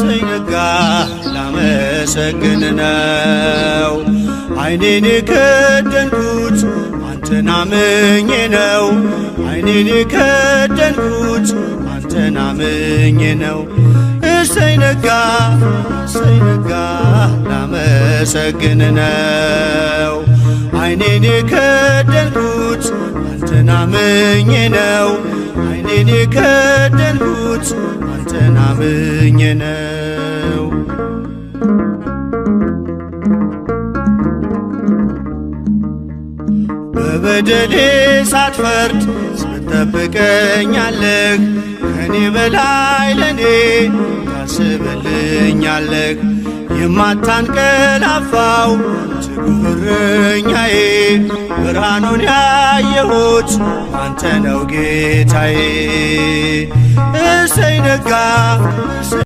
እሰይ ነጋ ላመሰግን ነው። ዓይኔን የከደንኩት አንተን አምኜ ነው። ዓይኔን የከደንኩት አንተን አምኜ ነው። እሰይ ነጋ ላመሰግን ነው። ዓይኔን የከደንኩት አንተን አምኜ ነው። ዓይኔን የከደንኩት አንተን አምኜ ነው። በበደሌ ሳትፈርድ ስትጠብቀኛለህ፣ ከኔ በላይ ለኔ ታስብልኛለህ። የማታንቀላፋው ትጉህ እረኛዬ፣ ብርሃኑን ያየሁት አንተ ነው ጌታዬ። እሰይ ነጋ